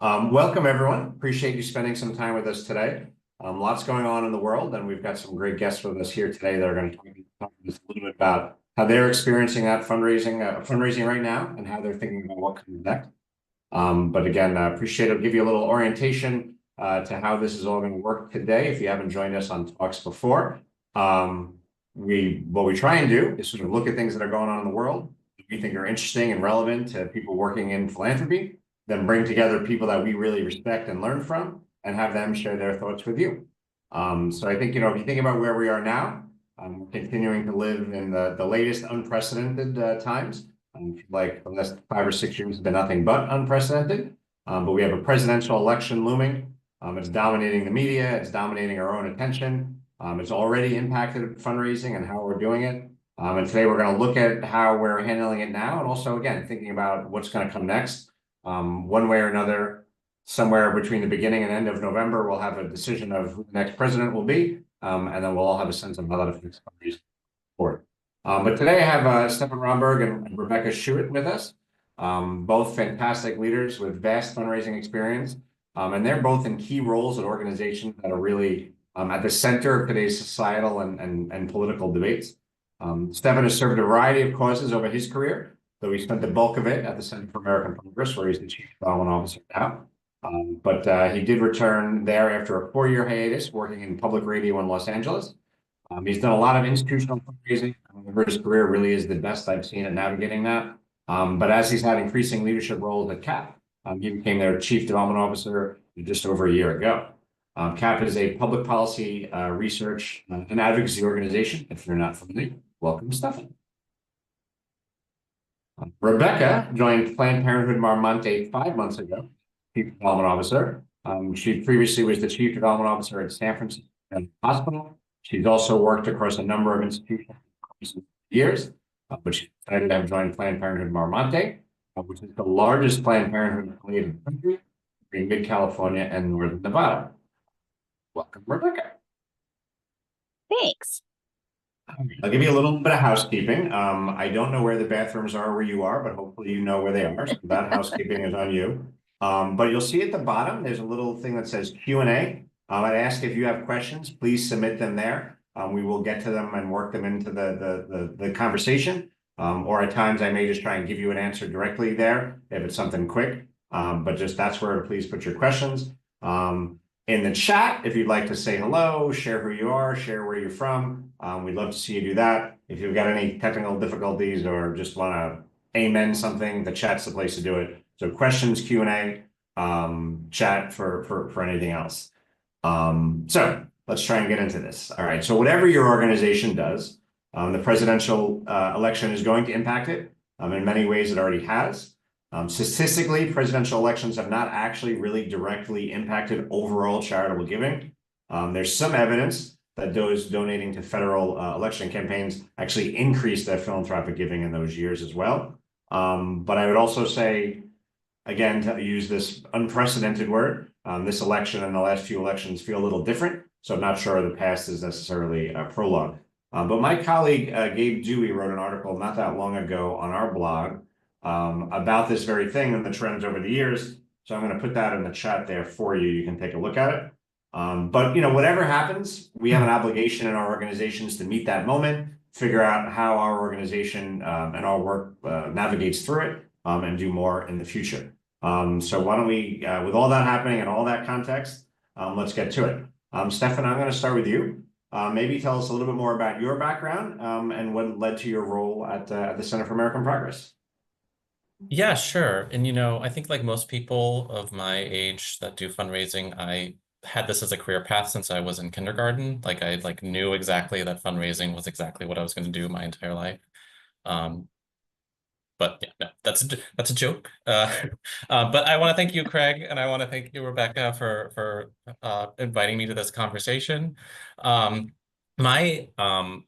Welcome, everyone. Appreciate you spending some time with us today. Lots going on in the world, and we've got some great guests with us here today that are going to talk to us a little bit about how they're experiencing that fundraising right now, and how they're thinking about what comes next. But again, I appreciate it. Give you a little orientation to how this is all going to work today. If you haven't joined us on talks before, what we try and do is sort of look at things that are going on in the world that we think are interesting and relevant to people working in philanthropy, then bring together people that we really respect and learn from, and have them share their thoughts with you. So I think, if you think about where we are now, we're continuing to live in the latest unprecedented times. Like the last 5 or 6 years have been nothing but unprecedented. But we have a presidential election looming. It's dominating the media. It's dominating our own attention. It's already impacted fundraising and how we're doing it. And today we're going to look at how we're handling it now, and also, again, thinking about what's going to come next. One way or another, somewhere between the beginning and end of November, we'll have a decision of who the next president will be, and then we'll all have a sense of how that affects fundraising forward. But today I have Stefan Romberg and Rebecca Schuett with us, both fantastic leaders with vast fundraising experience, and they're both in key roles at organizations that are really at the center of today's societal and political debates. Stefan has served a variety of causes over his career, though he spent the bulk of it at the Center for American Progress, where he's the Chief Development Officer now. But he did return there after a 4-year hiatus, working in public radio in Los Angeles. He's done a lot of institutional fundraising. His career really is the best I've seen at navigating that. But as he's had increasing leadership roles at CAP, he became their Chief Development Officer just over a year ago. CAP is a public policy research and advocacy organization. If you're not familiar, welcome, Stefan. Rebecca joined Planned Parenthood Mar Monte 5 months ago, Chief Development Officer. She previously was the Chief Development Officer at San Francisco Hospital. She's also worked across a number of institutions for years, but she's excited to have joined Planned Parenthood Mar Monte, which is the largest Planned Parenthood affiliate in the country, in mid-California and northern Nevada. Welcome, Rebecca. Thanks. I'll give you a little bit of housekeeping. I don't know where the bathrooms are where you are, but hopefully you know where they are. So that housekeeping is on you. But you'll see at the bottom, there's a little thing that says Q&A. I'd ask if you have questions, please submit them there. We will get to them and work them into the conversation. Or at times I may just try and give you an answer directly there if it's something quick. But just that's where to please put your questions. In the chat, if you'd like to say hello, share who you are, share where you're from, we'd love to see you do that. If you've got any technical difficulties or just want to amen something, the chat's the place to do it. So questions, Q&A, chat for anything else. So let's try and get into this. All right, so whatever your organization does, the presidential election is going to impact it. In many ways, it already has. Statistically, presidential elections have not actually really directly impacted overall charitable giving. There's some evidence that those donating to federal election campaigns actually increased their philanthropic giving in those years as well. But I would also say, again, to use this unprecedented word, this election and the last few elections feel a little different. So I'm not sure the past is necessarily a prologue. But my colleague, Gabe Dewey, wrote an article not that long ago on our blog about this very thing and the trends over the years. So I'm going to put that in the chat there for you. You can take a look at it. But whatever happens, we have an obligation in our organizations to meet that moment, figure out how our organization and our work navigates through it, and do more in the future. So why don't we, with all that happening and all that context, let's get to it. Stefan, I'm going to start with you. Maybe tell us a little bit more about your background and what led to your role at the Center for American Progress. Yeah, sure. And, I think like most people of my age that do fundraising, I had this as a career path since I was in kindergarten. Like I knew exactly that fundraising was exactly what I was going to do my entire life. But yeah, no, that's a joke. But I want to thank you, Craig, and I want to thank you, Rebecca, for inviting me to this conversation. My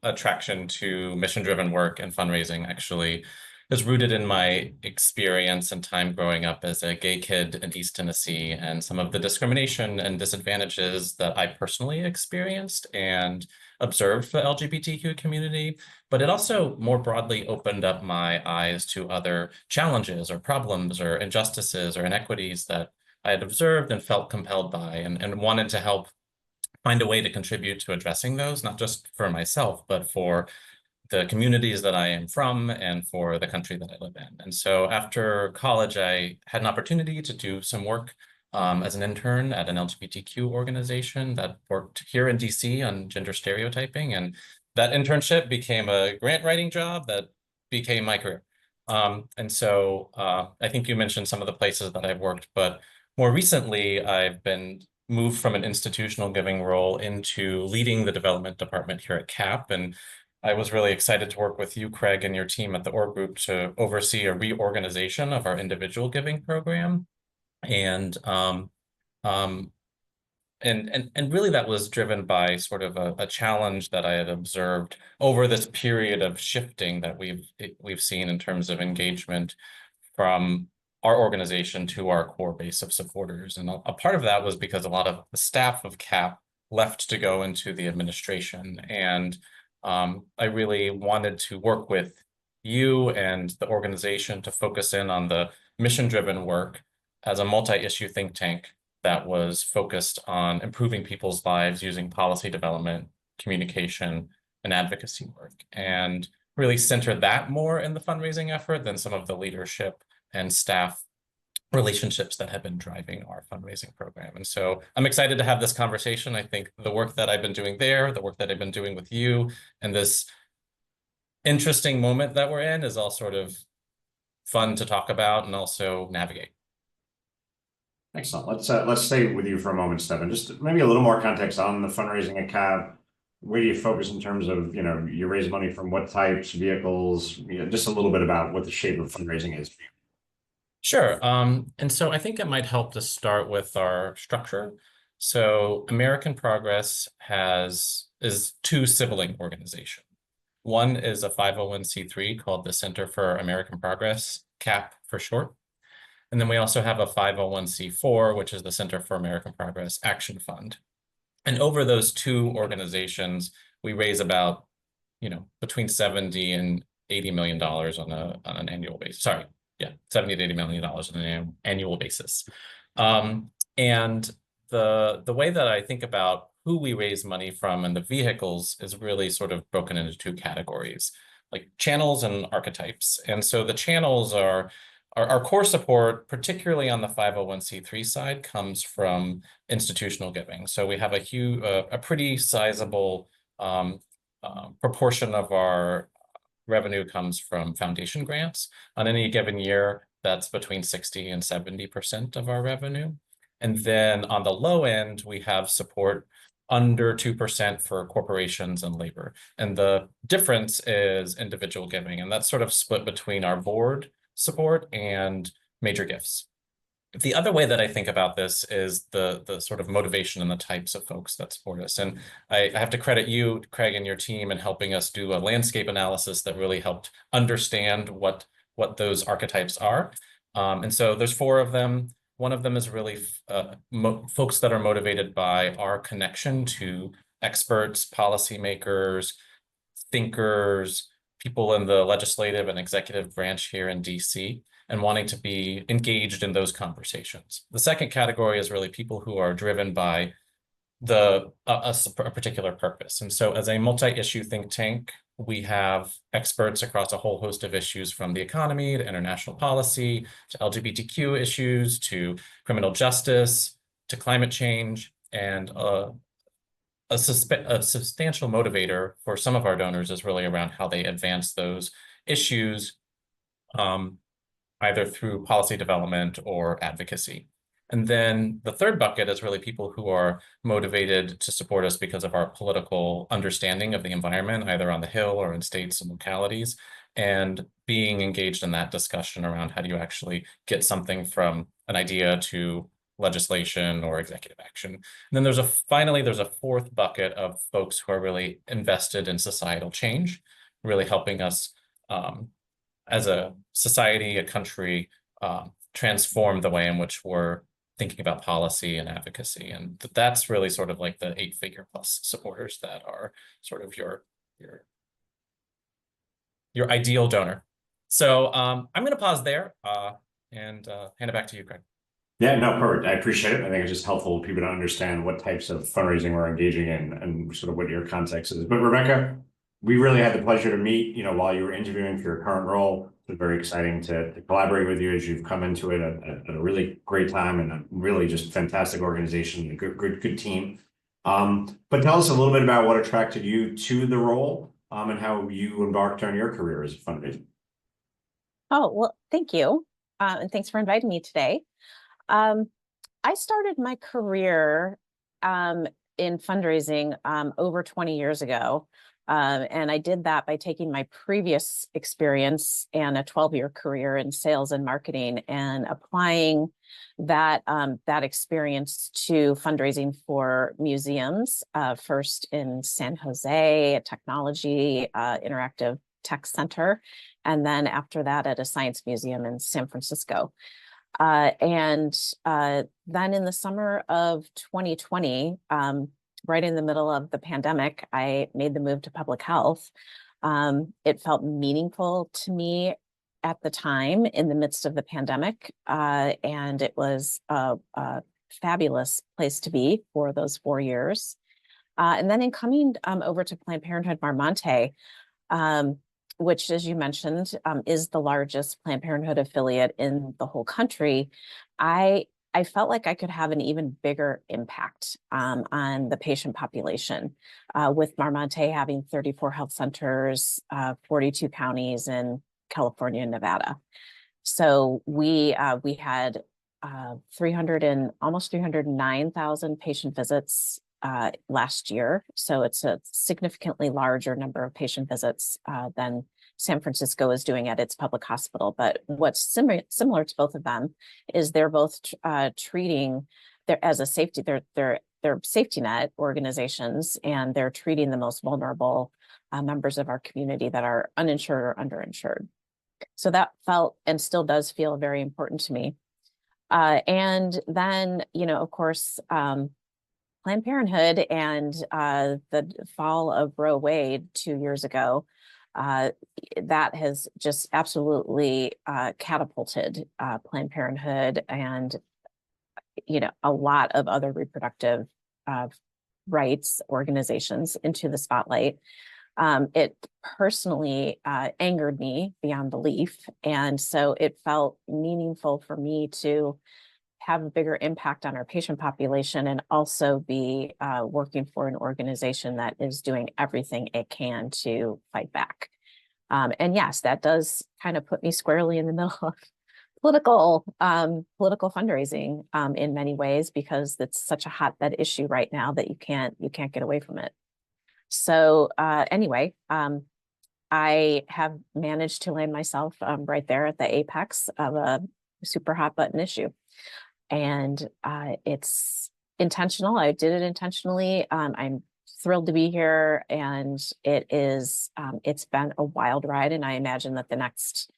attraction to mission-driven work and fundraising actually is rooted in my experience and time growing up as a gay kid in East Tennessee and some of the discrimination and disadvantages that I personally experienced and observed the LGBTQ community, but it also more broadly opened up my eyes to other challenges or problems or injustices or inequities that I had observed and felt compelled by, and wanted to help find a way to contribute to addressing those, not just for myself, but for the communities that I am from and for the country that I live in. And so after college, I had an opportunity to do some work as an intern at an LGBTQ organization that worked here in DC on gender stereotyping. And that internship became a grant writing job that became my career. And so I think you mentioned some of the places that I've worked, but more recently, I've been moved from an institutional giving role into leading the development department here at CAP. And I was really excited to work with you, Craig, and your team at the Orr Group to oversee a reorganization of our individual giving program. And um, and really that was driven by sort of a challenge that I had observed over this period of shifting that we've seen in terms of engagement from our organization to our core base of supporters. And a part of that was because a lot of the staff of CAP left to go into the administration. And I really wanted to work with you and the organization to focus in on the mission-driven work as a multi-issue think tank that was focused on improving people's lives using policy development, communication, and advocacy work, and really center that more in the fundraising effort than some of the leadership and staff relationships that have been driving our fundraising program. And so I'm excited to have this conversation. I think the work that I've been doing there, the work that I've been doing with you, and this interesting moment that we're in is all sort of fun to talk about and also navigate. Excellent. Let's stay with you for a moment, Stefan. Just maybe a little more context on the fundraising at CAP. Where do you focus in terms of, you raise money from what types, vehicles, just a little bit about what the shape of fundraising is for you. Sure. And so I think it might help to start with our structure. So American Progress is two sibling organizations. One is a 501c3 called the Center for American Progress, CAP for short. And then we also have a 501c4, which is the Center for American Progress Action Fund. And over those two organizations, we raise about, between 70 and $80 million on an annual basis. Sorry, yeah, 70 to $80 million on an annual basis. And the way that I think about who we raise money from and the vehicles is really sort of broken into two categories, like channels and archetypes. And so the channels are our core support, particularly on the 501c3 side, comes from institutional giving. So we have a pretty sizable proportion of our revenue comes from foundation grants. On any given year, that's between 60 and 70% of our revenue. And then on the low end, we have support under 2% for corporations and labor. And the difference is individual giving. And that's sort of split between our board support and major gifts. The other way that I think about this is the sort of motivation and the types of folks that support us. And I have to credit you, Craig, and your team in helping us do a landscape analysis that really helped understand what those archetypes are. And so there's four of them. One of them is really folks that are motivated by our connection to experts, policymakers, thinkers, people in the legislative and executive branch here in DC, and wanting to be engaged in those conversations. The second category is really people who are driven by a particular purpose. And so as a multi-issue think tank, we have experts across a whole host of issues, from the economy to international policy, to LGBTQ issues, to criminal justice, to climate change. And a substantial motivator for some of our donors is really around how they advance those issues, either through policy development or advocacy. And then the third bucket is really people who are motivated to support us because of our political understanding of the environment, either on the Hill or in states and localities, and being engaged in that discussion around how do you actually get something from an idea to legislation or executive action. And then finally, there's a fourth bucket of folks who are really invested in societal change, really helping us as a society, a country, transform the way in which we're thinking about policy and advocacy. And that's really sort of like the 8-figure plus supporters that are sort of your ideal donor. So I'm going to pause there and hand it back to you, Craig. Yeah, no, perfect. I appreciate it. I think it's just helpful for people to understand what types of fundraising we're engaging in and sort of what your context is. But Rebecca, we really had the pleasure to meet, while you were interviewing for your current role. It's very exciting to collaborate with you as you've come into it at a really great time and a really just fantastic organization, a good team. But tell us a little bit about what attracted you to the role, and how you embarked on your career as a fundraiser. Oh, well, thank you. And thanks for inviting me today. Um, I started my career in fundraising over 20 years ago. And I did that by taking my previous experience and a 12-year career in sales and marketing and applying that experience to fundraising for museums, first in San Jose, a technology interactive tech center, and then after that at a science museum in San Francisco. And then in the summer of 2020, right in the middle of the pandemic, I made the move to public health. It felt meaningful to me at the time in the midst of the pandemic, and it was a fabulous place to be for those 4 years. And then in coming over to Planned Parenthood Mar Monte, which, as you mentioned, is the largest Planned Parenthood affiliate in the whole country, I felt like I could have an even bigger impact on the patient population, with Mar Monte having 34 health centers, 42 counties in California and Nevada. So we had 300 and almost 309,000 patient visits last year. So it's a significantly larger number of patient visits than San Francisco is doing at its public hospital. But what's similar to both of them is they're both treating as a safety, they're safety net organizations, and they're treating the most vulnerable members of our community that are uninsured or underinsured. So that felt and still does feel very important to me. And then, of course, Planned Parenthood and the fall of Roe Wade 2 years ago, that has just absolutely catapulted Planned Parenthood and a lot of other reproductive rights organizations into the spotlight. It personally angered me beyond belief, and so it felt meaningful for me to have a bigger impact on our patient population and also be working for an organization that is doing everything it can to fight back. And yes, that does kind of put me squarely in the middle of political fundraising in many ways, because it's such a hotbed issue right now that you can't get away from it. So anyway, I have managed to land myself right there at the apex of a super hot button issue. And it's intentional. I did it intentionally. I'm thrilled to be here, and it's been a wild ride. And I imagine that the next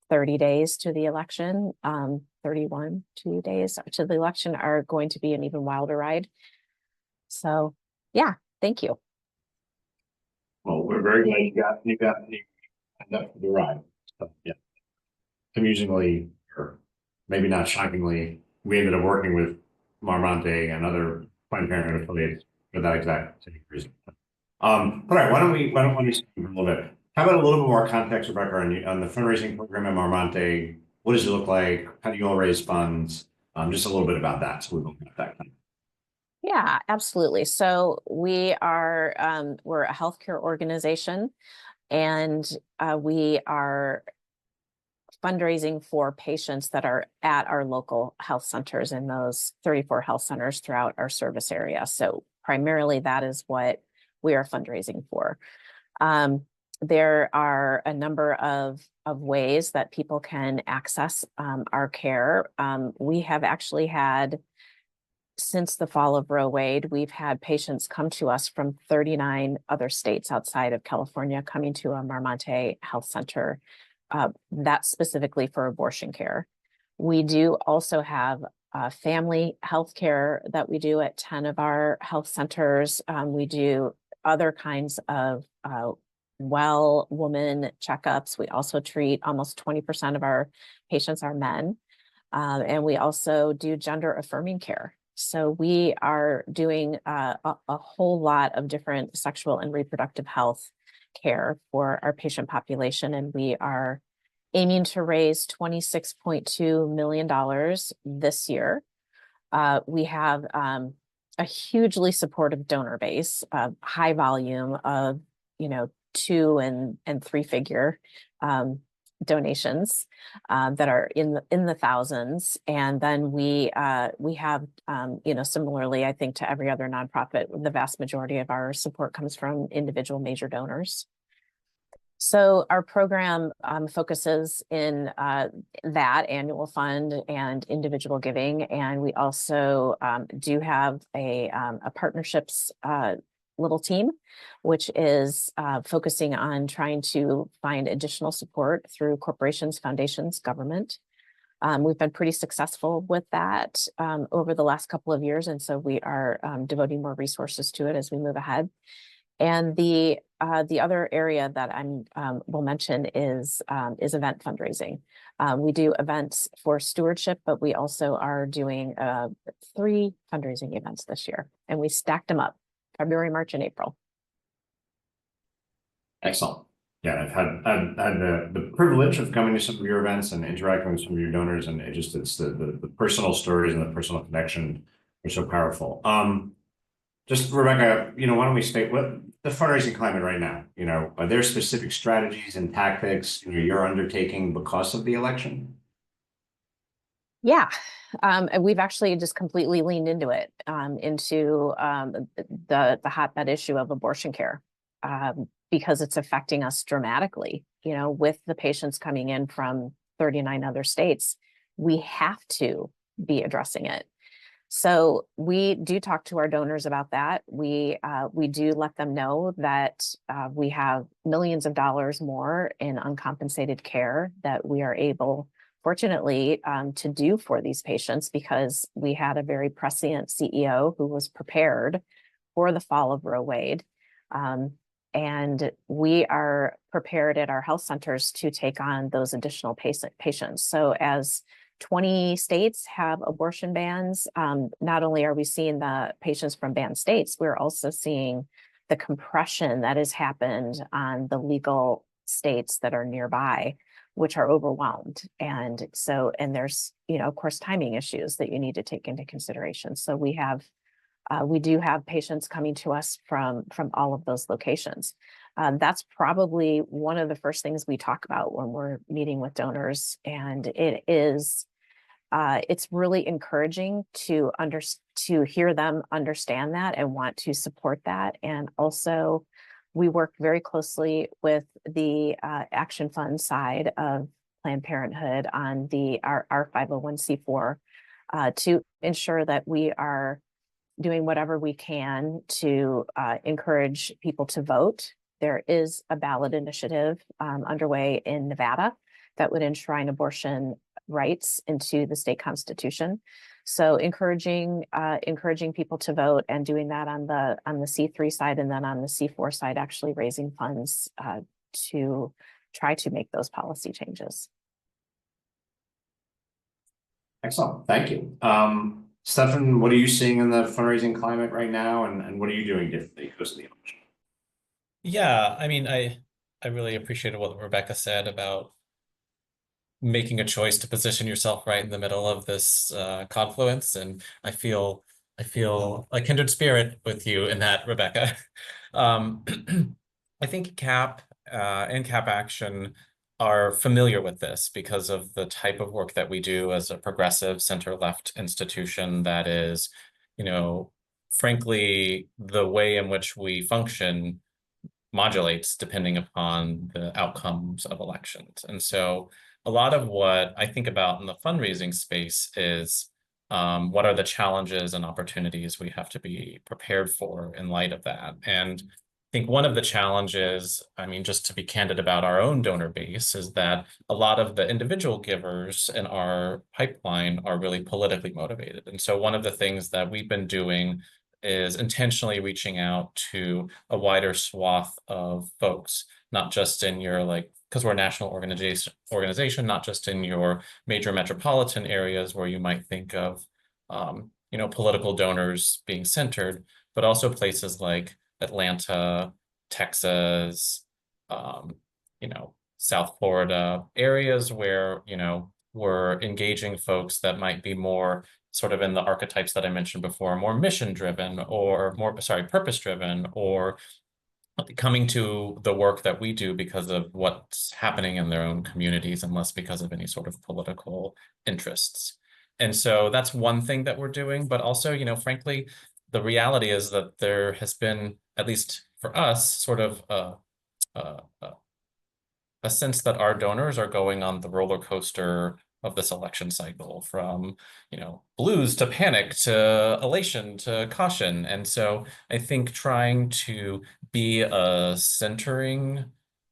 30 days to the election, 2 days to the election, are going to be an even wilder ride. So yeah, thank you. Well, we're very glad you got enough for the ride. So, yeah. Amusingly, or maybe not shockingly, we ended up working with Mar Monte and other Planned Parenthood affiliates for that exact same reason. All right, why don't we speak a little bit? How about a little bit more context, Rebecca, on the fundraising program at Mar Monte? What does it look like? How do you all raise funds? Just a little bit about that, so we don't get that. Yeah, absolutely. So we are we're a healthcare organization, and we are fundraising for patients that are at our local health centers in those 34 health centers throughout our service area. So primarily that is what we are fundraising for. There are a number of ways that people can access our care. We have actually had, since the fall of Roe Wade, we've had patients come to us from 39 other states outside of California coming to a Mar Monte Health Center, that's specifically for abortion care. We do also have family health care that we do at 10 of our health centers. We do other kinds of woman checkups. We also treat almost 20% of our patients are men. And we also do gender affirming care. So we are doing a whole lot of different sexual and reproductive health care for our patient population. And we are aiming to raise $26.2 million this year. We have a hugely supportive donor base, high volume of, 2 and 3 figure donations that are in the thousands. And then we have, similarly, I think to every other nonprofit, the vast majority of our support comes from individual major donors. So our program focuses in that annual fund and individual giving, and we also do have a partnerships little team, which is focusing on trying to find additional support through corporations, foundations, government. We've been pretty successful with that over the last couple of years, and so we are devoting more resources to it as we move ahead. And the other area that will mention is event fundraising. We do events for stewardship, but we also are doing 3 fundraising events this year, and we stacked them up February, March, and April. Excellent. Yeah, I've had the privilege of coming to some of your events and interacting with some of your donors, and it's the personal stories and the personal connection are so powerful. Just Rebecca, why don't we state what the fundraising climate right now? Are there specific strategies and tactics you're undertaking because of the election? Yeah, and we've actually just completely leaned into it, into the hotbed issue of abortion care, because it's affecting us dramatically. With the patients coming in from 39 other states, we have to be addressing it. So we do talk to our donors about that. We do let them know that we have millions of dollars more in uncompensated care that we are able, fortunately, to do for these patients, because we had a very prescient CEO who was prepared for the fall of Roe Wade. And we are prepared at our health centers to take on those additional patients. So as 20 states have abortion bans, not only are we seeing the patients from banned states, we're also seeing the compression that has happened on the legal states that are nearby, which are overwhelmed. And there's, of course, timing issues that you need to take into consideration. So we do have patients coming to us from all of those locations. That's probably one of the first things we talk about when we're meeting with donors, and it's really encouraging to hear them understand that and want to support that. And also, we work very closely with the Action Fund side of Planned Parenthood on our 501c4 to ensure that we are doing whatever we can to encourage people to vote. There is a ballot initiative underway in Nevada that would enshrine abortion rights into the state constitution. So encouraging people to vote, and doing that on the C3 side, and then on the C4 side, actually raising funds to try to make those policy changes. Excellent, thank you. Stefan, what are you seeing in the fundraising climate right now, and what are you doing differently because of the election? Yeah, I mean, I really appreciated what Rebecca said about making a choice to position yourself right in the middle of this confluence, and I feel a kindred spirit with you in that, Rebecca. I think CAP and CAP Action are familiar with this because of the type of work that we do as a progressive center-left institution that is, frankly, the way in which we function modulates depending upon the outcomes of elections. And so a lot of what I think about in the fundraising space is what are the challenges and opportunities we have to be prepared for in light of that. And I think one of the challenges, just to be candid about our own donor base, is that a lot of the individual givers in our pipeline are really politically motivated. And so one of the things that we've been doing is intentionally reaching out to a wider swath of folks, not just in your because we're a national organization, not just in your major metropolitan areas where you might think of, political donors being centered, but also places like Atlanta, Texas, South Florida, areas where, we're engaging folks that might be more sort of in the archetypes that I mentioned before, more mission driven or purpose driven, or coming to the work that we do because of what's happening in their own communities and less because of any sort of political interests. And so that's one thing that we're doing, but also, frankly, the reality is that there has been, at least for us, sort of a sense that our donors are going on the roller coaster of this election cycle, from, blues to panic to elation to caution. And so I think trying to be a centering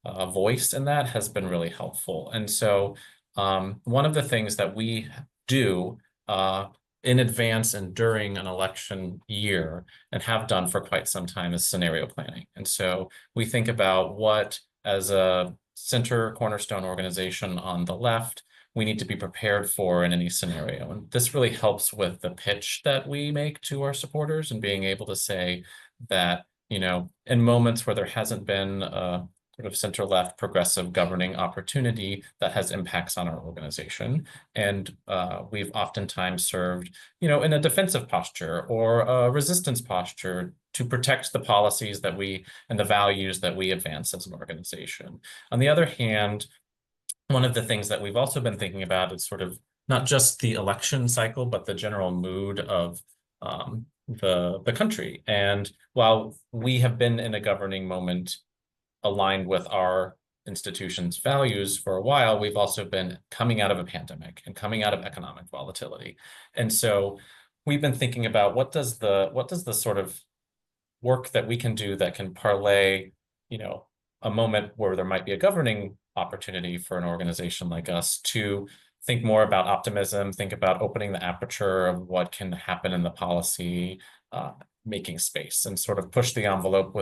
voice in that has been really helpful. And so one of the things that we do in advance and during an election year, and have done for quite some time, is scenario planning. And so we think about what, as a center cornerstone organization on the left, we need to be prepared for in any scenario. And this really helps with the pitch that we make to our supporters, and being able to say that, in moments where there hasn't been a sort of center-left progressive governing opportunity that has impacts on our organization. And we've oftentimes served, in a defensive posture or a resistance posture to protect the policies that we and the values that we advance as an organization. On the other hand, one of the things that we've also been thinking about is sort of not just the election cycle, but the general mood of the country. And while we have been in a governing moment aligned with our institution's values for a while, we've also been coming out of a pandemic and coming out of economic volatility. And so we've been thinking about what does the sort of work that we can do that can parlay, a moment where there might be a governing opportunity for an organization like us to think more about optimism, think about opening the aperture of what can happen in the policy making space, and sort of push the envelope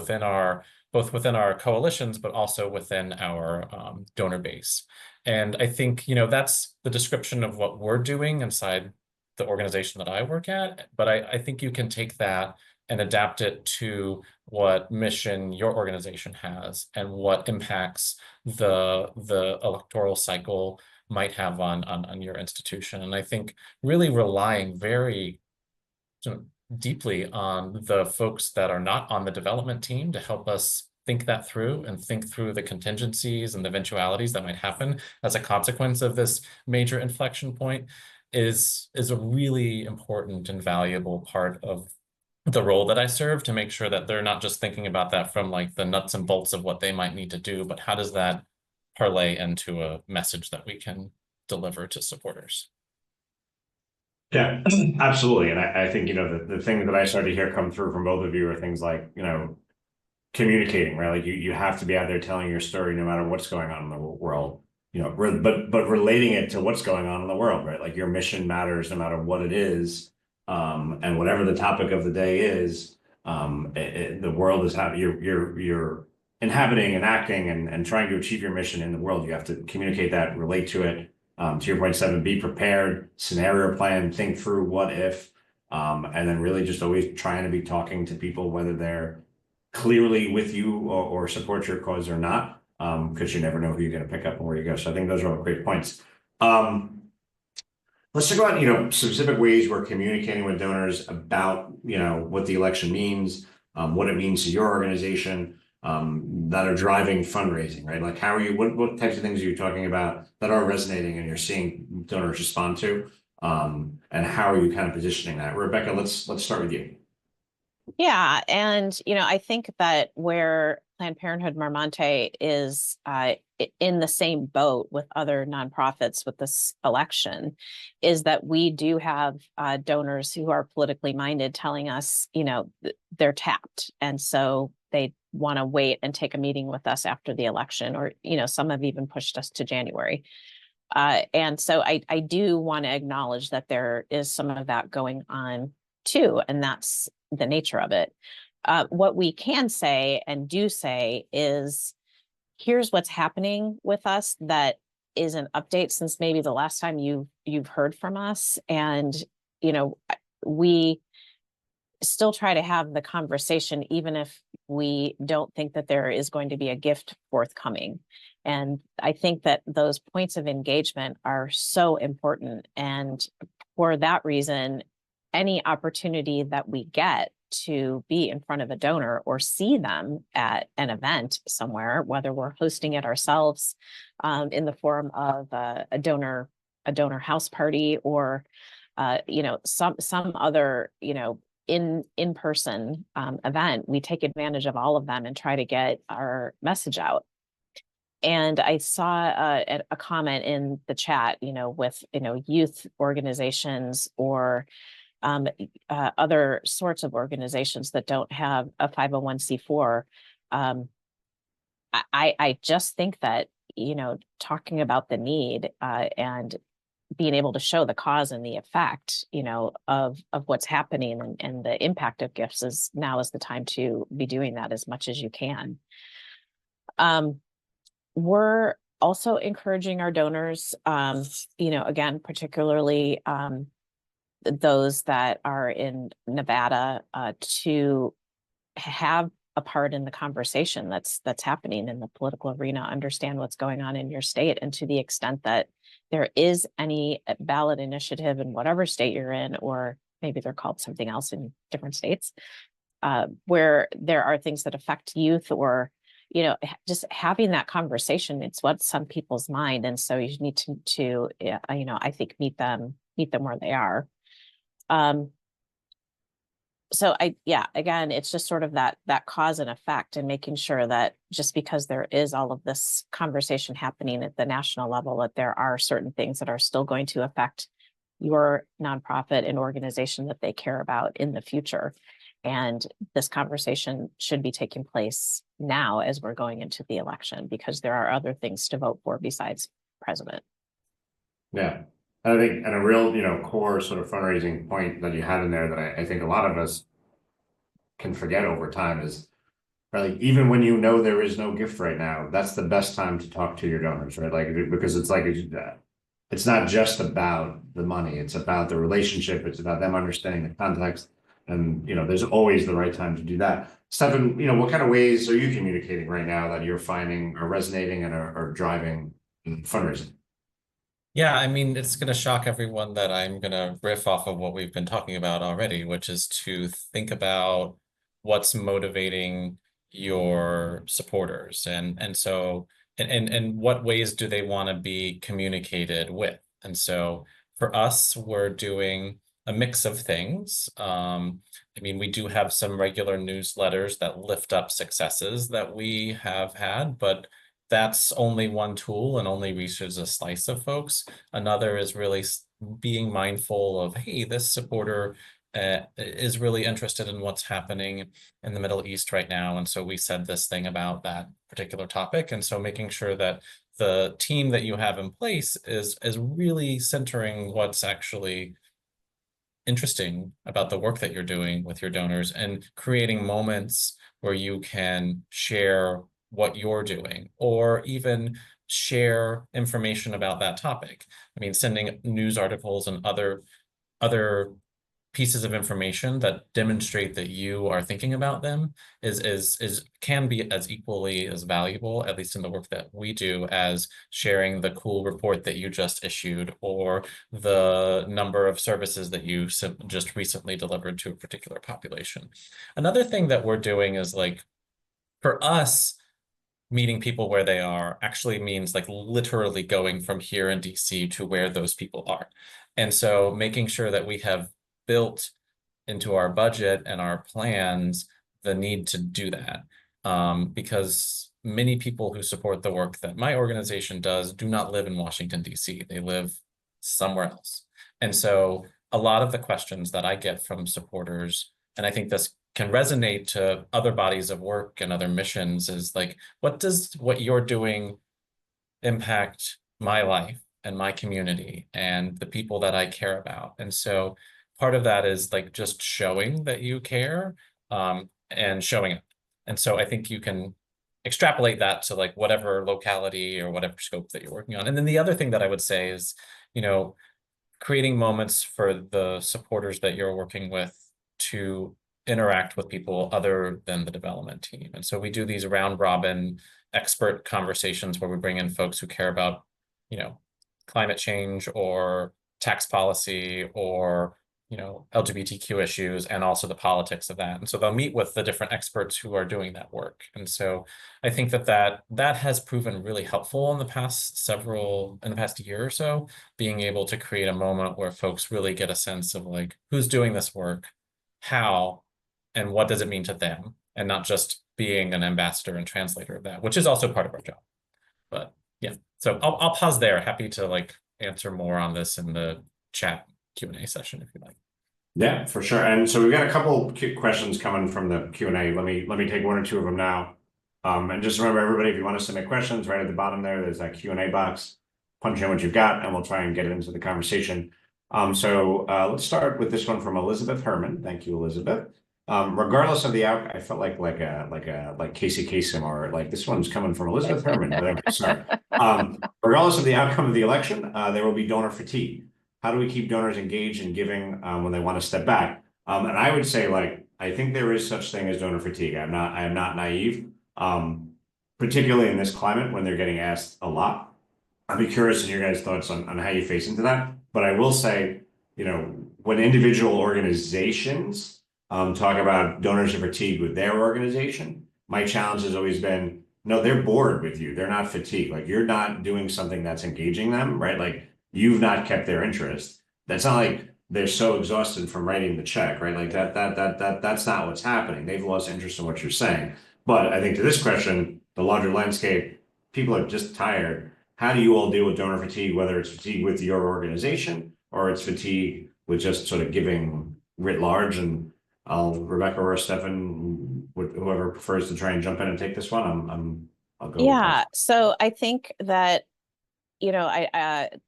both within our coalitions, but also within our donor base. And I think, that's the description of what we're doing inside the organization that I work at. But I think you can take that and adapt it to what mission your organization has and what impacts the electoral cycle might have on your institution. And I think really relying very deeply on the folks that are not on the development team to help us think that through and think through the contingencies and the eventualities that might happen as a consequence of this major inflection point is a really important and valuable part of the role that I serve, to make sure that they're not just thinking about that from like the nuts and bolts of what they might need to do, but how does that parlay into a message that we can deliver to supporters. Yeah, absolutely. And I think, the things that I started to hear come through from both of you are things like, communicating, right? Like you have to be out there telling your story no matter what's going on in the world, but relating it to what's going on in the world, right? Like your mission matters no matter what it is. And whatever the topic of the day is, the world is how you're inhabiting and acting and trying to achieve your mission in the world. You have to communicate that, relate to it. To your point, 7, be prepared, scenario plan, think through what if, and then really just always trying to be talking to people, whether they're clearly with you or support your cause or not, because you never know who you're going to pick up and where you go. So I think those are all great points. Let's talk about, specific ways we're communicating with donors about, what the election means, what it means to your organization, that are driving fundraising, right? Like what types of things are you talking about that are resonating and you're seeing donors respond to? And how are you kind of positioning that? Rebecca, let's start with you. Yeah. And, I think that where Planned Parenthood Mar Monte is in the same boat with other nonprofits with this election is that we do have donors who are politically minded telling us, they're tapped. And so they want to wait and take a meeting with us after the election, or, some have even pushed us to January. And so I do want to acknowledge that there is some of that going on too, and that's the nature of it. What we can say and do say is, here's what's happening with us that is an update since maybe the last time you've heard from us. And, you know, we still try to have the conversation, even if we don't think that there is going to be a gift forthcoming. And I think that those points of engagement are so important. And for that reason, any opportunity that we get to be in front of a donor or see them at an event somewhere, whether we're hosting it ourselves in the form of a donor house party, or you know, some other, you know, in-person event, we take advantage of all of them and try to get our message out. And I saw a comment in the chat, you know, with, you know, youth organizations or other sorts of organizations that don't have a 501c4. I just think that, you know, talking about the need and being able to show the cause and the effect, you know, of what's happening and the impact of gifts is the time to be doing that as much as you can. We're also encouraging our donors, you know, again, particularly those that are in Nevada, to have a part in the conversation that's happening in the political arena, understand what's going on in your state, and to the extent that there is any ballot initiative in whatever state you're in, or maybe they're called something else in different states, where there are things that affect youth, or, you know, just having that conversation, it's what's on people's mind. And so you need to you know, I think meet them where they are. So again, it's just sort of that cause and effect, and making sure that just because there is all of this conversation happening at the national level, that there are certain things that are still going to affect your nonprofit and organization that they care about in the future. And this conversation should be taking place now as we're going into the election, because there are other things to vote for besides president. Yeah. I think, and a real, you know, core sort of fundraising point that you had in there that I think a lot of us can forget over time is, right, like, even when you know there is no gift right now, that's the best time to talk to your donors, right? Like, because it's like, it's not just about the money, it's about the relationship, it's about them understanding the context. And, you know, there's always the right time to do that. Stefan, you know, what kind of ways are you communicating right now that you're finding are resonating and are driving fundraising? Yeah, I mean, it's going to shock everyone that I'm going to riff off of what we've been talking about already, which is to think about what's motivating your supporters, and so and what ways do they want to be communicated with. And so for us, we're doing a mix of things. I mean, we do have some regular newsletters that lift up successes that we have had, but that's only one tool and only reaches a slice of folks. Another is really being mindful of, hey, this supporter is really interested in what's happening in the Middle East right now. And so we said this thing about that particular topic. And so making sure that the team that you have in place is really centering what's actually interesting about the work that you're doing with your donors, and creating moments where you can share what you're doing, or even share information about that topic. I mean, sending news articles and other pieces of information that demonstrate that you are thinking about them can be as equally as valuable, at least in the work that we do, as sharing the cool report that you just issued, or the number of services that you just recently delivered to a particular population. Another thing that we're doing is, like, for us, meeting people where they are actually means, like, literally going from here in DC to where those people are. And so making sure that we have built into our budget and our plans the need to do that, because many people who support the work that my organization does do not live in Washington, DC. They live somewhere else. And so a lot of the questions that I get from supporters, and I think this can resonate to other bodies of work and other missions, is like, what does what you're doing impact my life and my community and the people that I care about? And so part of that is, like, just showing that you care, and showing up. And so I think you can extrapolate that to like whatever locality or whatever scope that you're working on. And then the other thing that I would say is, you know, creating moments for the supporters that you're working with to interact with people other than the development team. And so we do these round robin expert conversations where we bring in folks who care about, you know, climate change or tax policy or, you know, LGBTQ issues and also the politics of that. And so they'll meet with the different experts who are doing that work. And so I think that has proven really helpful in the past year or so, being able to create a moment where folks really get a sense of like who's doing this work, how, and what does it mean to them, and not just being an ambassador and translator of that, which is also part of our job. But yeah, so I'll pause there. Happy to like answer more on this in the chat Q&A session if you like. Yeah, for sure. And so we've got a couple questions coming from the Q&A. Let me take one or two of them now. And just remember, everybody, if you want to submit questions, right at the bottom there's that Q&A box. Punch in what you've got, and we'll try and get it into the conversation. So let's start with this one from Elizabeth Herman. Thank you, Elizabeth. Regardless of the outcome, I felt like Casey Kasem, or like this one's coming from Elizabeth Herman. But okay, sorry. Regardless of the outcome of the election, there will be donor fatigue. How do we keep donors engaged in giving when they want to step back? And I would say, like, I think there is such thing as donor fatigue. I am not naive, particularly in this climate when they're getting asked a lot. I'd be curious in your guys' thoughts on how you face into that. But I will say, you know, when individual organizations talk about donors are fatigued with their organization, my challenge has always been, no, they're bored with you. They're not fatigued. Like, you're not doing something that's engaging them, right? Like, you've not kept their interest. That's not like they're so exhausted from writing the check, right? Like that's not what's happening. They've lost interest in what you're saying. But I think to this question, the larger landscape, people are just tired. How do you all deal with donor fatigue, whether it's fatigue with your organization or it's fatigue with just sort of giving writ large? And Rebecca or Stefan, whoever prefers to try and jump in and take this one, I'll go. Yeah, so I think that, you know,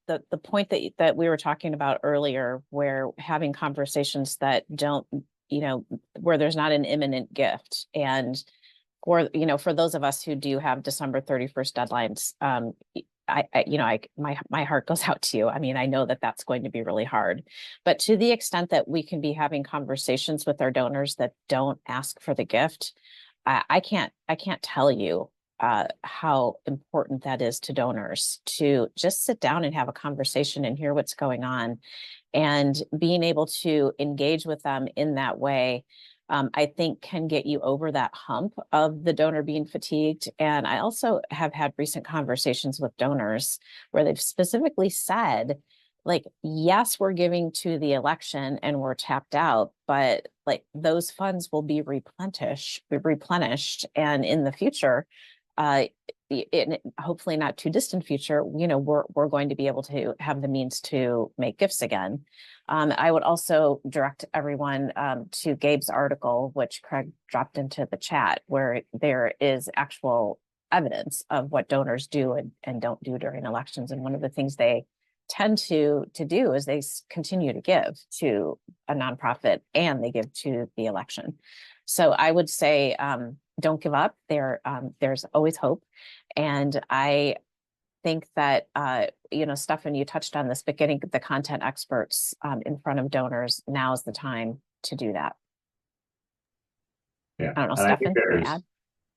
the point that we were talking about earlier, where having conversations that don't, you know, where there's not an imminent gift, and for, you know, for those of us who do have December 31st deadlines, my heart goes out to you. I mean, I know that that's going to be really hard, but to the extent that we can be having conversations with our donors that don't ask for the gift, I can't tell you how important that is to donors, to just sit down and have a conversation and hear what's going on, and being able to engage with them in that way, I think can get you over that hump of the donor being fatigued. And I also have had recent conversations with donors where they've specifically said, like, yes, we're giving to the election and we're tapped out, but like those funds will be replenished, and in the future, in hopefully not too distant future, you know, we're going to be able to have the means to make gifts again. I would also direct everyone to Gabe's article, which Craig dropped into the chat, where there is actual evidence of what donors do and don't do during elections. And one of the things they tend to do is they continue to give to a nonprofit and they give to the election. So I would say, don't give up. There's always hope. And I think that, you know, Stefan, you touched on this, but getting the content experts in front of donors, now is the time to do that. Yeah. I don't know, Stefan, can you add?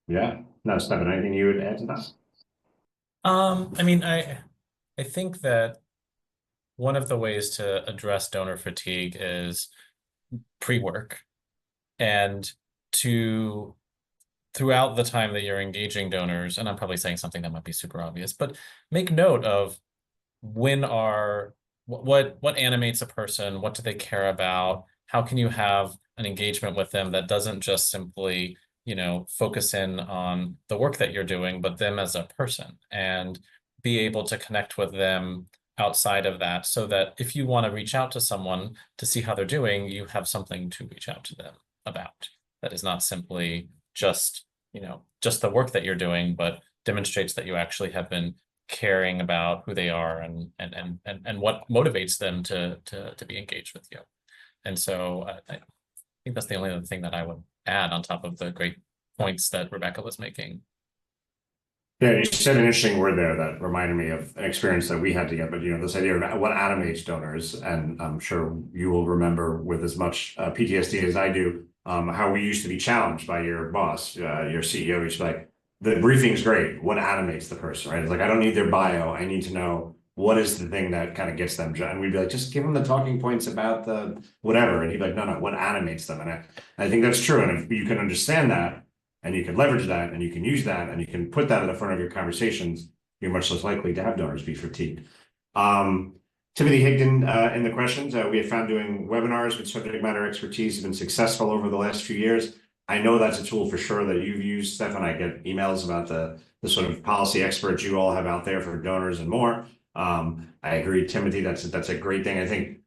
Yeah. No, Stefan, anything you would add to that? I mean, I think that one of the ways to address donor fatigue is pre-work, and throughout the time that you're engaging donors, and I'm probably saying something that might be super obvious, but make note of what animates a person, what do they care about, how can you have an engagement with them that doesn't just simply, you know, focus in on the work that you're doing, but them as a person, and be able to connect with them outside of that, so that if you want to reach out to someone to see how they're doing, you have something to reach out to them about. That is not simply just, you know, just the work that you're doing, but demonstrates that you actually have been caring about who they are and what motivates them to be engaged with you. And so I think that's the only other thing that I would add on top of the great points that Rebecca was making. Yeah, you said an interesting word there that reminded me of an experience that we had together. But this idea of what animates donors, and I'm sure you will remember with as much PTSD as I do, how we used to be challenged by your boss, your CEO. He's like, the briefing's great. What animates the person, right? It's like, I don't need their bio. I need to know what is the thing that kind of gets them. And we'd be like, just give them the talking points about the whatever. And he'd be like, no, what animates them? And I think that's true. And if you can understand that, and you can leverage that and you can use that and you can put that at the front of your conversations, you're much less likely to have donors be fatigued. Timothy Higdon in the questions, we have found doing webinars with subject matter expertise have been successful over the last few years. I know that's a tool for sure that you've used, Stefan. I get emails about the sort of policy experts you all have out there for donors and more. I agree, Timothy, that's a great thing. I think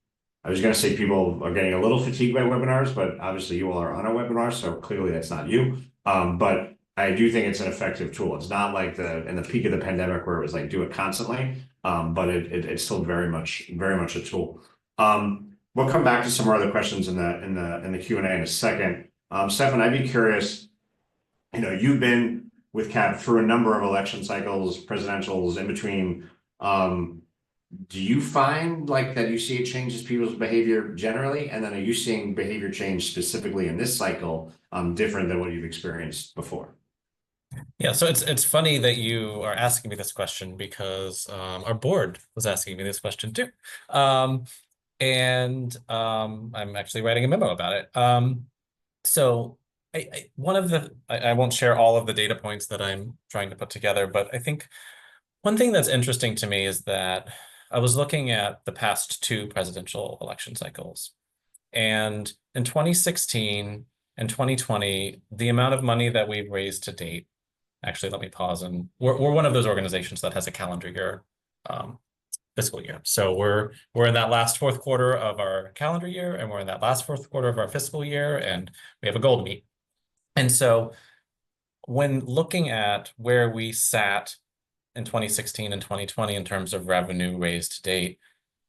I was going to say people are getting a little fatigued by webinars, but obviously you all are on a webinar, so clearly that's not you. But I do think it's an effective tool. It's not like in the peak of the pandemic where it was like do it constantly, but it's still very much a tool. We'll come back to some more other questions in the Q&A in a second. Stefan, I'd be curious. You've been with CAP through a number of election cycles, presidentials in between. Do you find like that you see it changes people's behavior generally? And then are you seeing behavior change specifically in this cycle different than what you've experienced before? Yeah, so it's funny that you are asking me this question because our board was asking me this question too. I'm actually writing a memo about it. So I won't share all of the data points that I'm trying to put together, but I think one thing that's interesting to me is that I was looking at the past two presidential election cycles. And in 2016 and 2020, the amount of money that we've raised to date, actually, let me pause. And we're one of those organizations that has a calendar year, fiscal year. So we're in that last fourth quarter of our calendar year, and we're in that last fourth quarter of our fiscal year, and we have a gold meet. And so when looking at where we sat in 2016 and 2020 in terms of revenue raised to date,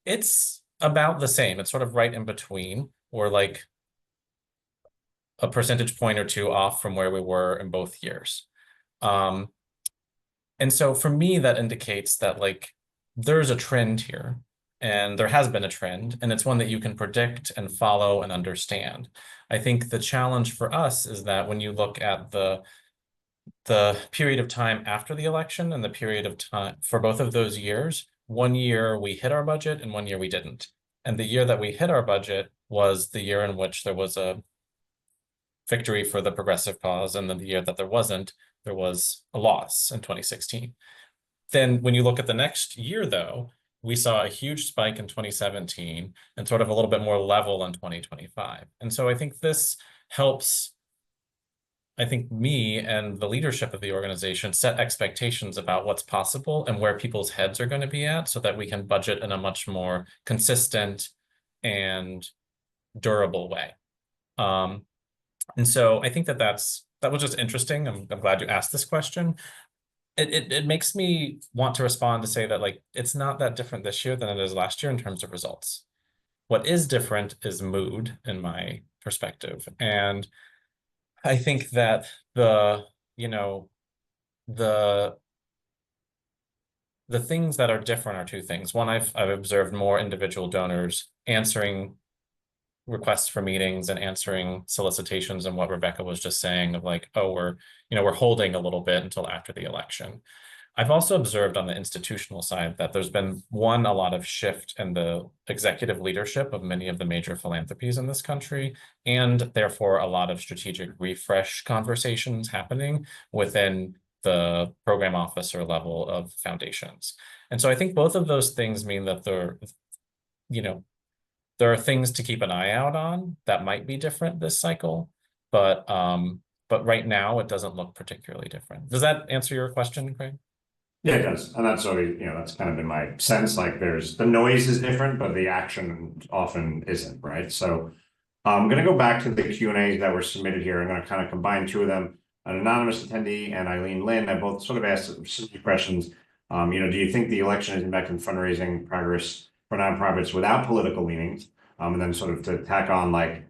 it's about the same. It's sort of right in between, or like a percentage point or two off from where we were in both years. And so for me, that indicates that like there's a trend here, and there has been a trend, and it's one that you can predict and follow and understand. I think the challenge for us is that when you look at the period of time after the election and the period of time for both of those years, 1 year we hit our budget and 1 year we didn't. And the year that we hit our budget was the year in which there was a victory for the progressive cause, and then the year that there wasn't, there was a loss in 2016. Then when you look at the next year, though, we saw a huge spike in 2017 and sort of a little bit more level in 2025. And so I think this helps, I think, me and the leadership of the organization set expectations about what's possible and where people's heads are going to be at, so that we can budget in a much more consistent and durable way. And so I think that was just interesting. I'm glad you asked this question. It makes me want to respond to say that like it's not that different this year than it is last year in terms of results. What is different is mood, in my perspective. And I think that the things that are different are two things. One, I've observed more individual donors answering requests for meetings and answering solicitations, and what Rebecca was just saying of like, oh, we're holding a little bit until after the election. I've also observed on the institutional side that there's been a lot of shift in the executive leadership of many of the major philanthropies in this country, and therefore a lot of strategic refresh conversations happening within the program officer level of foundations. And so I think both of those things mean that there are things to keep an eye out on that might be different this cycle, but right now it doesn't look particularly different. Does that answer your question, Craig? Yeah, it does. And that's always, that's kind of been my sense. Like the noise is different, but the action often isn't, right? So I'm going to go back to the Q&As that were submitted here. I'm going to kind of combine two of them. An anonymous attendee and Eileen Lynn have both sort of asked similar questions. Do you think the election is impacting fundraising progress for nonprofits without political leanings? And then sort of to tack on, like,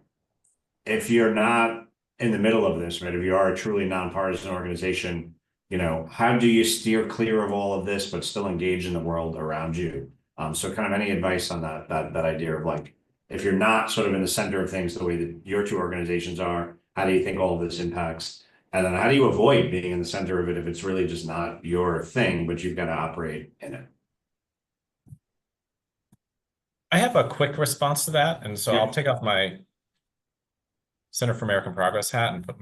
if you're not in the middle of this, right, if you are a truly nonpartisan organization, how do you steer clear of all of this, but still engage in the world around you? So kind of any advice on that idea of like, if you're not sort of in the center of things the way that your two organizations are, how do you think all of this impacts? And then how do you avoid being in the center of it if it's really just not your thing, but you've got to operate in it? I have a quick response to that. And so Yeah. I'll take off my Center for American Progress hat and put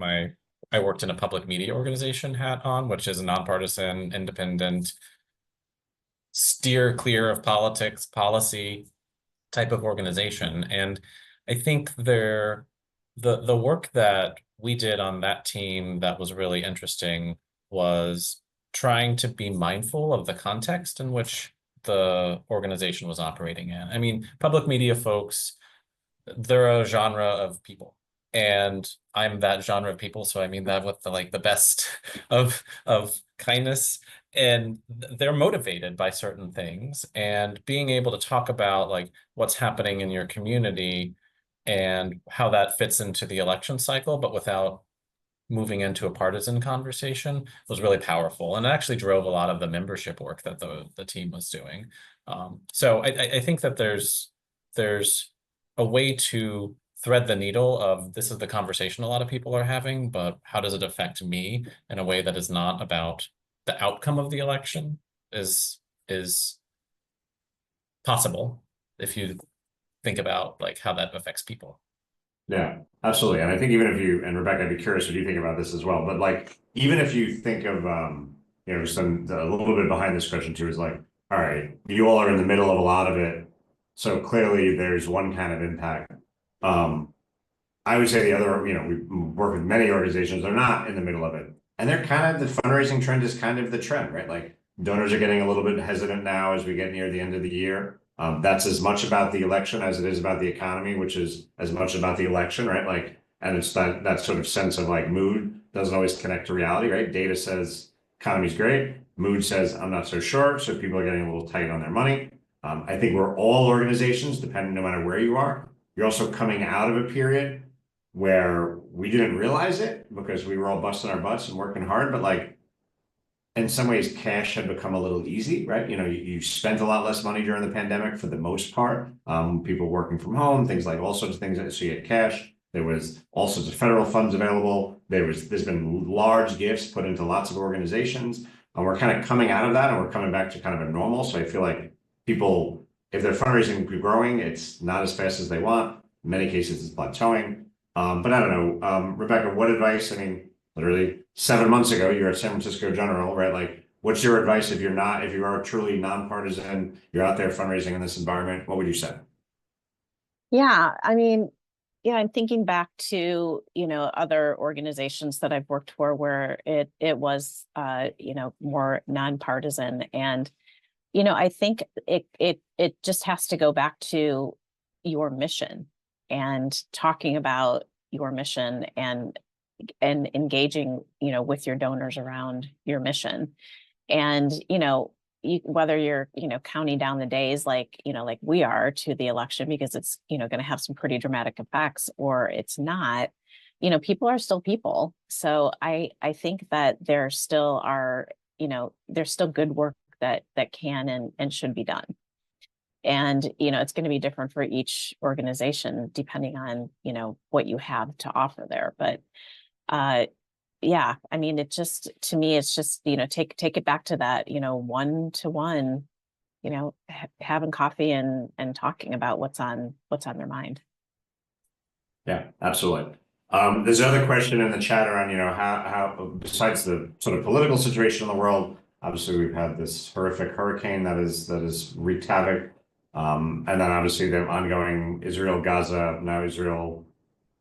I worked in a public media organization hat on, which is a nonpartisan, independent, steer clear of politics, policy type of organization. And I think the work that we did on that team that was really interesting was trying to be mindful of the context in which the organization was operating in. I mean, public media folks, they're a genre of people. And I'm that genre of people, so I mean that with the best of kindness. And they're motivated by certain things, and being able to talk about like what's happening in your community and how that fits into the election cycle, but without moving into a partisan conversation was really powerful, and it actually drove a lot of the membership work that the team was doing. So I think that there's a way to thread the needle of this is the conversation a lot of people are having, but how does it affect me in a way that is not about the outcome of the election is possible if you think about like how that affects people. Yeah, absolutely. And I think even if you, and Rebecca, I'd be curious what you think about this as well, but like, even if you think of, just a little bit behind this question too, is like, all right, you all are in the middle of a lot of it. So clearly there's one kind of impact. I would say the other, we work with many organizations, they're not in the middle of it. And they're kind of, the fundraising trend is kind of the trend, right? Like donors are getting a little bit hesitant now as we get near the end of the year. That's as much about the election as it is about the economy, which is as much about the election, right? Like, and it's that sort of sense of like mood doesn't always connect to reality, right? Data says economy's great. Mood says I'm not so sure. So people are getting a little tight on their money. I think we're all organizations, depending no matter where you are. You're also coming out of a period where we didn't realize it because we were all busting our butts and working hard, but like in some ways cash had become a little easy, right? You spent a lot less money during the pandemic for the most part. People working from home, things like all sorts of things. So you had cash. There was all sorts of federal funds available. There's been large gifts put into lots of organizations. And we're kind of coming out of that and we're coming back to kind of a normal. So I feel like people, if their fundraising is growing, it's not as fast as they want. In many cases, it's plateauing. But I don't know, Rebecca, what advice? I mean, literally 7 months ago, you're at San Francisco General, right? Like, what's your advice if you are truly nonpartisan, you're out there fundraising in this environment, what would you say? Yeah, I mean, yeah, I'm thinking back to, other organizations that I've worked for where it was, more nonpartisan. And, I think it just has to go back to your mission and talking about your mission and engaging, with your donors around your mission. And, whether you're, counting down the days like we are to the election because it's, going to have some pretty dramatic effects, or it's not, people are still people. So I think that there still are, there's still good work that can and should be done. And, it's going to be different for each organization depending on, what you have to offer there. But yeah, I mean, to me, it's just, take it back to that, 1-to-1, having coffee and talking about what's on their mind. Yeah, absolutely. There's another question in the chat around, how besides the sort of political situation in the world, obviously we've had this horrific hurricane that is wreaked havoc. And then obviously the ongoing Israel, Gaza, now Israel,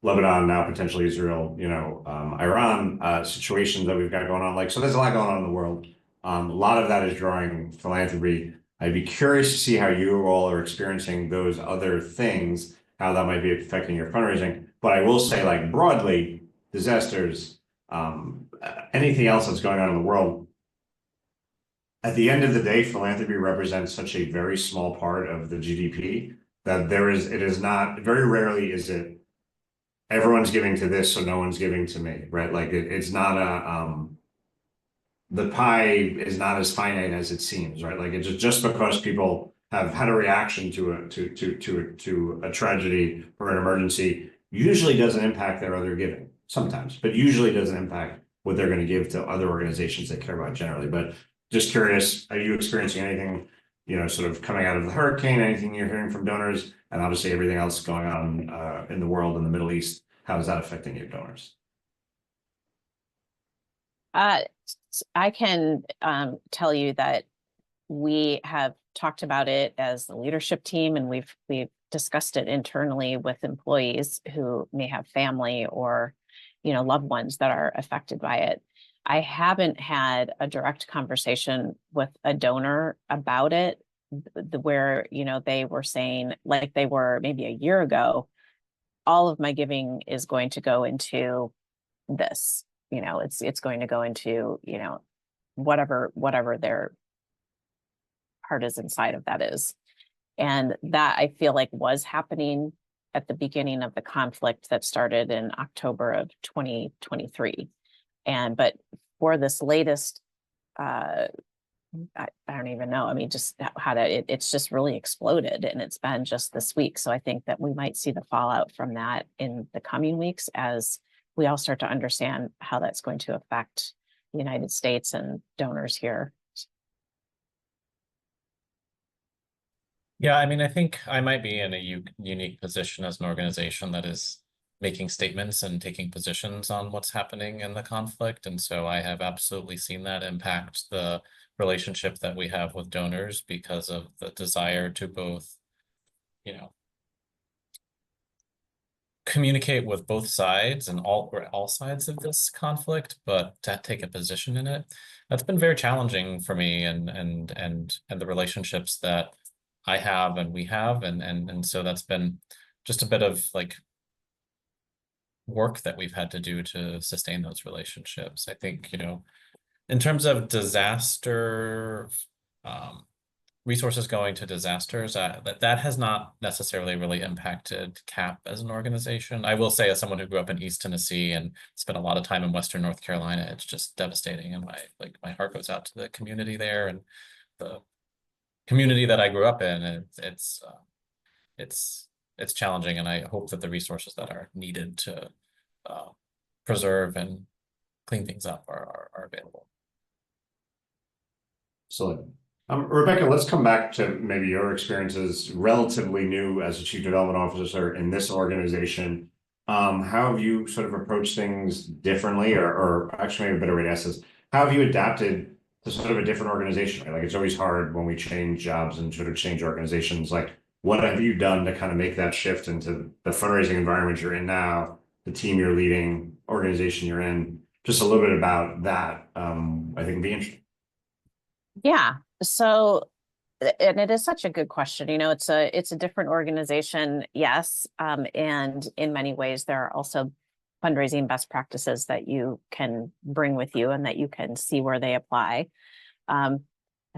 Lebanon, now potentially Israel, Iran situations that we've got going on. Like, so there's a lot going on in the world. A lot of that is drawing philanthropy. I'd be curious to see how you all are experiencing those other things, how that might be affecting your fundraising. But I will say, like broadly, disasters, anything else that's going on in the world, at the end of the day, philanthropy represents such a very small part of the GDP that it is not, very rarely is it, everyone's giving to this, so no one's giving to me, right? Like it's not the pie is not as finite as it seems, right? Like it's just because people have had a reaction to a tragedy or an emergency usually doesn't impact their other giving sometimes, but usually doesn't impact what they're going to give to other organizations they care about generally. But just curious, are you experiencing anything, sort of coming out of the hurricane, anything you're hearing from donors, and obviously everything else going on in the world in the Middle East? How is that affecting your donors? I can tell you that we have talked about it as the leadership team, and we've discussed it internally with employees who may have family or, loved ones that are affected by it. I haven't had a direct conversation with a donor about it, where, they were saying, like they were maybe a year ago, all of my giving is going to go into this. It's going to go into, whatever their heart is inside of that is. And that, I feel like, was happening at the beginning of the conflict that started in October of 2023. But for this latest, I don't even know. I mean, just it's just really exploded, and it's been just this week. So I think that we might see the fallout from that in the coming weeks as we all start to understand how that's going to affect the United States and donors here. Yeah, I mean, I think I might be in a unique position as an organization that is making statements and taking positions on what's happening in the conflict. And so I have absolutely seen that impact the relationship that we have with donors because of the desire to both, communicate with both sides and all sides of this conflict, but to take a position in it. That's been very challenging for me and the relationships that I have and we have, and so that's been just a bit of like work that we've had to do to sustain those relationships. I think, in terms of disaster, resources going to disasters, that has not necessarily really impacted CAP as an organization. I will say, as someone who grew up in East Tennessee and spent a lot of time in Western North Carolina, it's just devastating, and my heart goes out to the community there and the community that I grew up in. It's challenging, and I hope that the resources that are needed to preserve and clean things up are available. So, Rebecca, let's come back to maybe your experiences, relatively new as a chief development officer in this organization. How have you sort of approached things differently, or actually maybe a better way to ask this, how have you adapted to sort of a different organization, right? Like, it's always hard when we change jobs and sort of change organizations. Like, what have you done to kind of make that shift into the fundraising environment you're in now, the team you're leading, organization you're in? Just a little bit about that, I think would be interesting. Yeah. So, and it is such a good question. It's a different organization, yes. And in many ways, there are also fundraising best practices that you can bring with you and that you can see where they apply. I'm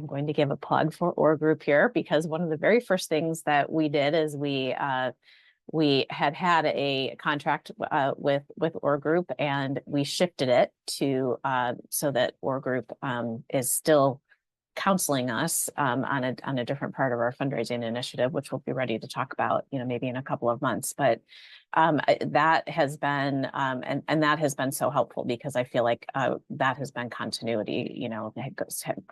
going to give a plug for Orr Group here, because one of the very first things that we did is we had a contract with Orr Group, and we shifted it to so that Orr Group is still counseling us on a different part of our fundraising initiative, which we'll be ready to talk about, maybe in a couple of months. But that has been and that has been so helpful, because I feel like that has been continuity,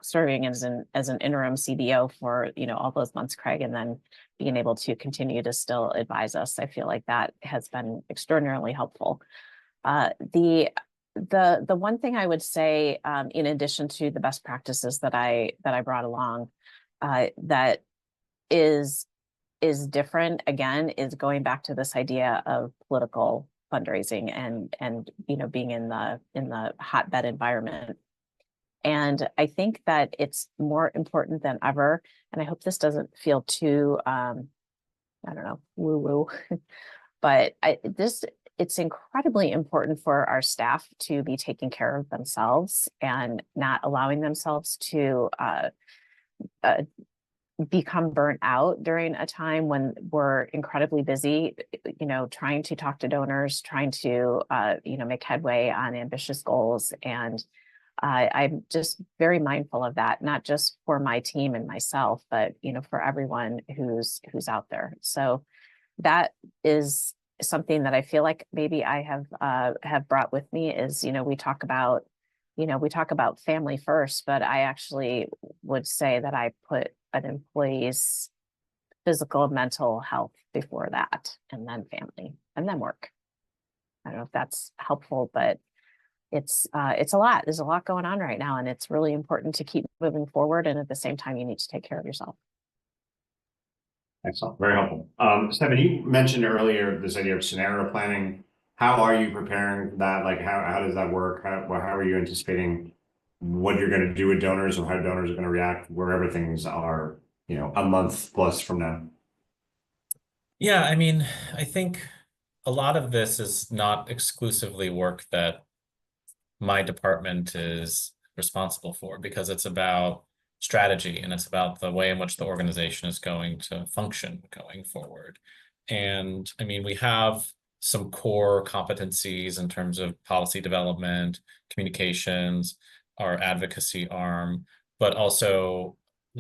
serving as an interim CDO for all those months, Craig, and then being able to continue to still advise us. I feel like that has been extraordinarily helpful. The one thing I would say, in addition to the best practices that I brought along, that is different, again, is going back to this idea of political fundraising and being in the hotbed environment. And I think that it's more important than ever. And I hope this doesn't feel too I don't know, woo-woo, but it's incredibly important for our staff to be taking care of themselves and not allowing themselves to become burnt out during a time when we're incredibly busy, trying to talk to donors, trying to, make headway on ambitious goals. And I'm just very mindful of that, not just for my team and myself, but for everyone who's out there. So that is something that I feel like maybe I have brought with me is, we talk about family first, but I actually would say that I put an employee's physical and mental health before that, and then family, and then work. I don't know if that's helpful, but it's a lot. There's a lot going on right now, and it's really important to keep moving forward. And at the same time, you need to take care of yourself. Excellent, very helpful. Stefan, you mentioned earlier this idea of scenario planning. How are you preparing for that? Like, how does that work? How are you anticipating what you're going to do with donors, or how donors are going to react wherever things are, a month plus from now? Yeah, I mean, I think a lot of this is not exclusively work that my department is responsible for, because it's about strategy and it's about the way in which the organization is going to function going forward. And I mean, we have some core competencies in terms of policy development, communications, our advocacy arm, but also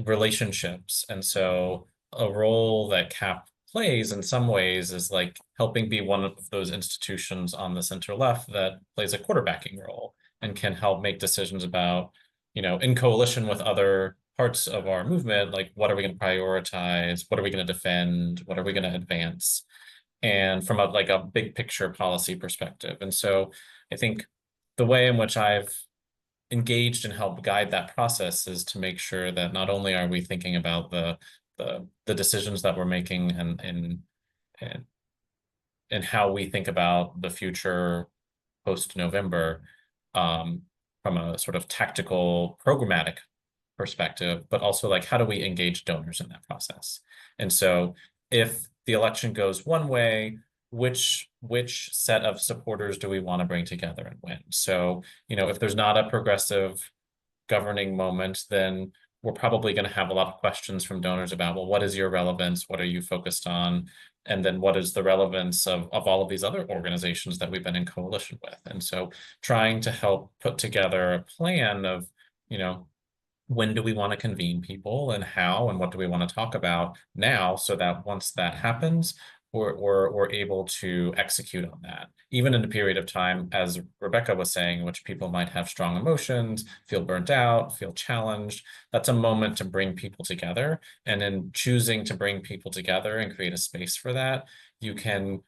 relationships. And so a role that CAP plays in some ways is like helping be one of those institutions on the center left that plays a quarterbacking role and can help make decisions about, in coalition with other parts of our movement, like what are we going to prioritize, what are we going to defend, what are we going to advance, and from a big picture policy perspective. And so I think the way in which I've engaged and helped guide that process is to make sure that not only are we thinking about the decisions that we're making and how we think about the future post-November from a sort of tactical programmatic perspective, but also like how do we engage donors in that process? And so if the election goes one way, which set of supporters do we want to bring together and when? So, if there's not a progressive governing moment, then we're probably going to have a lot of questions from donors about, well, what is your relevance? What are you focused on? And then what is the relevance of all of these other organizations that we've been in coalition with? And so trying to help put together a plan of, when do we want to convene people and how, and what do we want to talk about now, so that once that happens, we're able to execute on that, even in a period of time, as Rebecca was saying, in which people might have strong emotions, feel burnt out, feel challenged. That's a moment to bring people together. And in choosing to bring people together and create a space for that, you can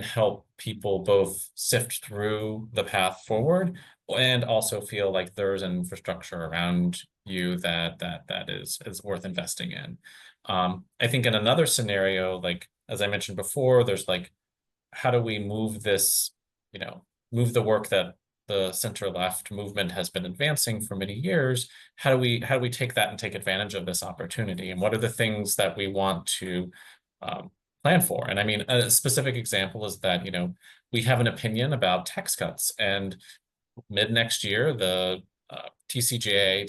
help people both sift through the path forward and also feel like there's an infrastructure around you that is worth investing in. I think in another scenario, like as I mentioned before, there's like, how do we move this, move the work that the center left movement has been advancing for many years? How do we take that and take advantage of this opportunity? And what are the things that we want to plan for? And I mean, a specific example is that, we have an opinion about tax cuts, and mid next year, the TCJA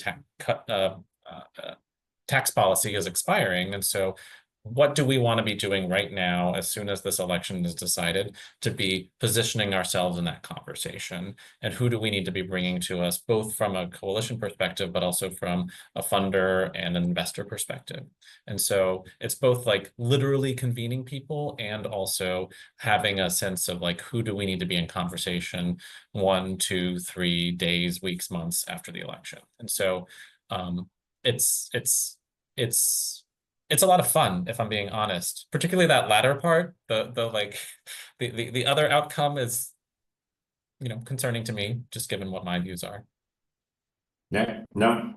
tax policy is expiring. And so what do we want to be doing right now, as soon as this election is decided, to be positioning ourselves in that conversation? And who do we need to be bringing to us, both from a coalition perspective, but also from a funder and an investor perspective? And so it's both like literally convening people and also having a sense of like, who do we need to be in conversation 1, 2, 3 days, weeks, months after the election? And so it's a lot of fun, if I'm being honest, particularly that latter part. The other outcome is, concerning to me, just given what my views are. Yeah, no,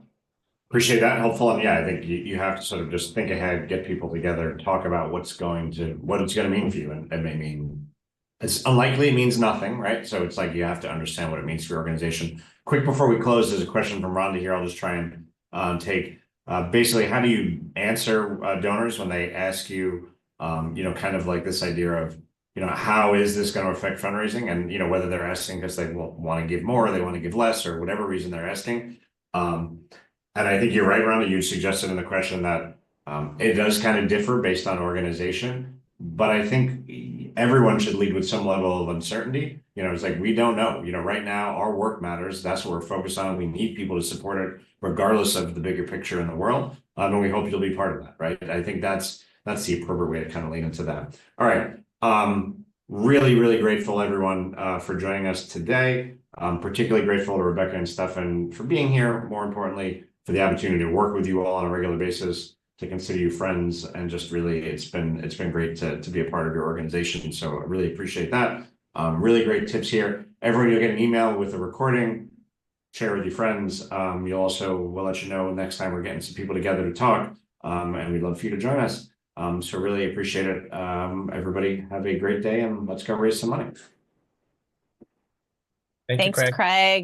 appreciate that, helpful. And yeah, I think you have to sort of just think ahead, get people together, talk about what it's going to mean for you. And it may mean, it's unlikely it means nothing, right? So it's like you have to understand what it means for your organization. Quick before we close, there's a question from Rhonda here. I'll just try and take. Basically, how do you answer donors when they ask you, kind of like this idea of, how is this going to affect fundraising? And, whether they're asking because they want to give more, or they want to give less, or whatever reason they're asking. And I think you're right, Rhonda, you suggested in the question that it does kind of differ based on organization. But I think everyone should lead with some level of uncertainty. It's like, we don't know, right now our work matters. That's what we're focused on. We need people to support it regardless of the bigger picture in the world. And we hope you'll be part of that, right? I think that's the appropriate way to kind of lean into that. All right. Really, really grateful everyone for joining us today. Particularly grateful to Rebecca and Stefan for being here. More importantly, for the opportunity to work with you all on a regular basis, to consider you friends, and just really, it's been great to be a part of your organization. So I really appreciate that. Really great tips here. Everyone, you'll get an email with a recording. Share with your friends. We'll let you know next time we're getting some people together to talk. And we'd love for you to join us. So really appreciate it. Everybody have a great day, and let's go raise some money. Thank you, Thanks, Craig. Craig.